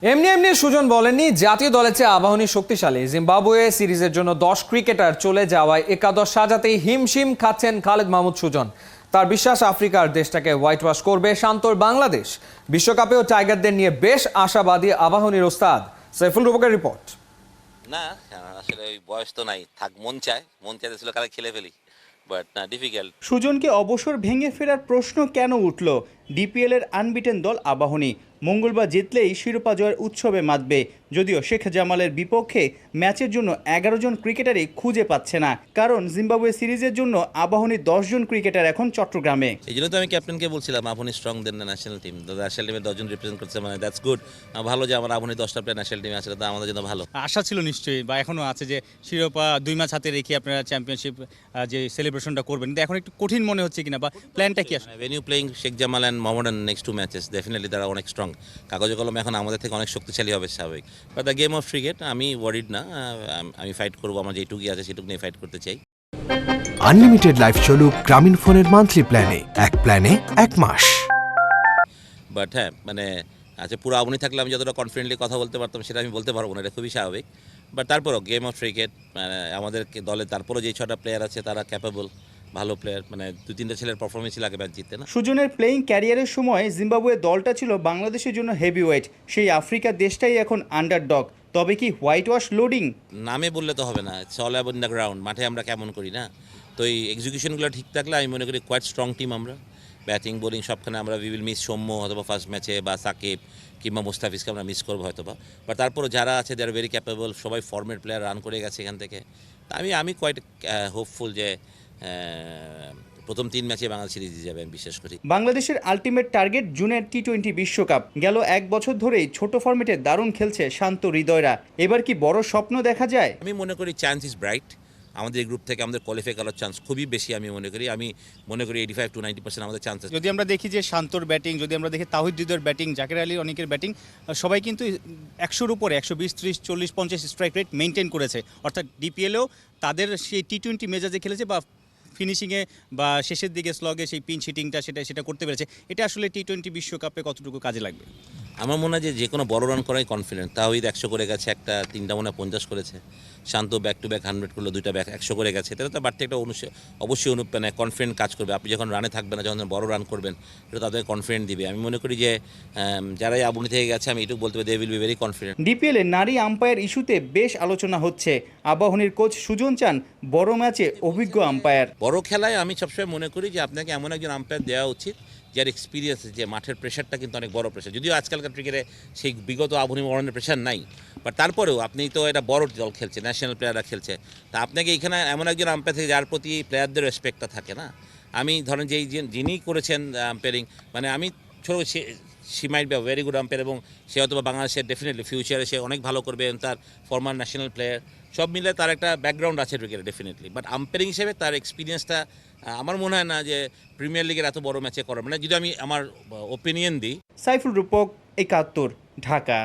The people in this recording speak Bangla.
এমনি এমনি সুজন বলেননি, জাতীয় দলের চেয়ে আবাহনী শক্তিশালী। জিম্বাবুয়ে সিরিজের জন্য 10 ক্রিকেটার চলে যাওয়ায় একাদশ সাজাতেই হিমশিম খাচ্ছেন খালেদ মাহমুদ সুজন। তার বিশ্বাস আফ্রিকার দেশটাকে হোয়াইট ওয়াশ করবে শান্তর বাংলাদেশ। বিশ্বকাপেও টাইগারদের নিয়ে বেশ আশাবাদী আবাহনীর ওস্তাদ। সাইফুল রূপকের রিপোর্ট। না, আসলে ওই বয়স তো নাই, থাক মন চাইতে ছিল কালে খেলে ফেলি, বাট না, ডিফিকাল্ট। সুজনকে অবসর ভেঙে ফেরার প্রশ্ন কেন উঠল? ডিপিএল এর আনবিটেন দল আবাহনী মঙ্গলবার জিতলেই শিরোপা জয়ের উৎসবে মাতবে। যদিও শেখ জামালের বিপক্ষে ম্যাচের জন্য 11 জন ক্রিকেটারই খুঁজে পাচ্ছে না, কারণ জিম্বাবুয়ে সিরিজের জন্য আবাহনীর 10 জন ক্রিকেটার এখন চট্টগ্রামে। এই জন্য তো আমি ক্যাপ্টেনকে বলছিলাম আবাহনী স্ট্রং দেন না ন্যাশনাল টিম। ন্যাশনাল টিমে 10 জন রিপ্রেজেন্ট করছে, মানে দ্যাটস গুড। ভালো যে আমার আবাহনী 10টা প্লেয়ার ন্যাশনাল টিমে আছে, তো আমাদের জন্য ভালো। আশা ছিল নিশ্চয়ই, বা এখনও আছে যে শিরোপা 2 ম্যাচ হাতে রেখে আপনারা চ্যাম্পিয়নশিপ যে সেলিব্রেশনটা করবেন, কিন্তু এখন একটু কঠিন মনে হচ্ছে কিনা, বা প্ল্যানটা কি আসলে? When you playing Sheikh Jamal and Mohammedan next 2 matches, definitely তারা অনেক স্ট্রং। কাগজে কলমে এখন আমাদের থেকে অনেক শক্তিশালী হবে স্বাভাবিক। But the game of cricket, আমি ওয়ারিড না। আমি ফাইট করবো, আমার যেটুকুই আছে সেটুকু নিয়ে ফাইট করতে চাই। আনলিমিটেড লাইফ চলুক গ্রামীণ ফোনের মান্থলি প্ল্যানে, এক প্ল্যানে 1 মাস। বাট হ্যাঁ, মানে আচ্ছা, পুরো আবনি থাকলে আমি যতটা কনফিডেন্টলি কথা বলতে পারতাম সেটা আমি বলতে পারবো না, এটা খুবই স্বাভাবিক। বাট তারপরও গেম অফ ক্রিকেট, মানে আমাদের দলে তারপরও যে 6টা প্লেয়ার আছে তারা ক্যাপেবল, ভালো প্লেয়ার। মানে 2-3টা ছেলের পারফরমেন্স ছিল আগে ম্যাচ জিততে না। সুজনের প্লেইং ক্যারিয়ারের সময় জিম্বাবুয়ে দলটা ছিল বাংলাদেশের জন্য হেভিওয়েট। সেই আফ্রিকা দেশটাই এখন আন্ডারডগ। তবে কি হোয়াইট ওয়াশ লোডিং? নামে বললে তো হবে না, it's all about the ground. মাঠে আমরা কেমন করি না, তো এই এক্সিকিউশনগুলো ঠিক থাকলে আমি মনে করি কোয়াইট স্ট্রং টিম আমরা। ব্যাটিং বোলিং সবখানে আমরা উইল মিস সৌম্য অথবা ফার্স্ট ম্যাচে, বা সাকিব কিংবা মুস্তাফিজকে আমরা মিস করবো হয়তো বা। বাট তারপরও যারা আছে দে আর ভেরি ক্যাপেবল, সবাই ফর্মের প্লেয়ার, রান করে গেছে এখান থেকে। আমি কোয়াইট হোপফুল যে প্রথম 3 ম্যাচে বাংলাদেশ সিরিজ যাবে, আমি বিশ্বাস করি। বাংলাদেশের আলটিমেট টার্গেট জুনের টি-20 বিশ্বকাপ। গেল 1 বছর ধরেই ছোট ফরম্যাটে দারুণ খেলছে শান্ত হৃদয়রা। এবার কি বড় স্বপ্ন দেখা যায়? আমি মনে করি চান্স ইজ ব্রাইট। আমাদের এই গ্রুপ থেকে আমাদের কোয়ালিফাই করার চান্স খুবই বেশি। আমি মনে করি 85-90% আমাদের চান্স আছে। যদি আমরা দেখি যে শান্তর ব্যাটিং, যদি আমরা দেখি তাহিদ হৃদয়ের ব্যাটিং, জাকের আলী অনেকের ব্যাটিং, সবাই কিন্তু 100-র উপরে 120, 30, 40, 50 স্ট্রাইক রেট মেনটেন করেছে। অর্থাৎ ডিপিএলেও তাদের সেই টি-20 মেজাজে খেলেছে, বা ফিনিশিংয়ে বা শেষের দিকে স্লগে সেই পিন হিটিংটা সেটা করতে পেরেছে। এটা আসলে টি-20 বিশ্বকাপে কতটুকু কাজে লাগবে? আমার মনে হয় যে কোনো বড় রান করাই কনফিডেন্ট। তাহিদ 100 করে গেছে, একটা 3টা মনে হয় 50 করেছে। শান্ত ব্যাক টু ব্যাক 100 করলো, 2টা ব্যাক 100 করে গেছে। তাহলে তো বাড়তি একটা অবশ্যই মানে কনফিডেন্ট কাজ করবে। আপনি যখন রানে থাকবেন না, যখন বড় রান করবেন, এটা তাদের কনফিডেন্ট দিবে। আমি মনে করি যে যারাই আবুনি থেকে গেছে, আমি এটুকু বলতে পারি they will be very confident. ডিপিএলে নারী আম্পায়ার ইস্যুতে বেশ আলোচনা হচ্ছে। আবাহনীর কোচ সুজন চান বড় ম্যাচে অভিজ্ঞ আম্পায়ার। বড় খেলায় আমি সবসময় মনে করি যে আপনাকে এমন একজন আম্পায়ার দেওয়া উচিত যার এক্সপিরিয়েন্স, যে মাঠের প্রেশারটা কিন্তু অনেক বড় প্রেশার। যদিও আজকালকার ক্রিকেটে সেই বিগত আবুনি মরণের প্রেশার নাই, বাট তারপরেও আপনি তো এটা বড় দল খেলছে, ন্যাশনাল প্লেয়াররা খেলছে, তা আপনাকে এখানে এমন একজন আম্পায়ার থেকে যার প্রতি প্লেয়ারদের রেসপেক্টটা থাকে না। আমি ধরেন যে যিনি করেছেন আম্পায়ারিং, মানে আমি ছোটো she might be very good umpire, এবং সে হয়তো বাংলাদেশের ডেফিনেটলি ফিউচারে সে অনেক ভালো করবে, এবং তার ফর্মার ন্যাশনাল প্লেয়ার, সব মিলে তার একটা ব্যাকগ্রাউন্ড আছে ক্রিকেটে ডেফিনেটলি। বাট আম্পায়ারিং হিসেবে তার এক্সপিরিয়েন্সটা আমার মনে হয় না যে প্রিমিয়ার লিগের এত বড় ম্যাচে করার, মানে যদি আমি আমার ওপিনিয়ন দিই। সাইফুল রূপক, 71, ঢাকা।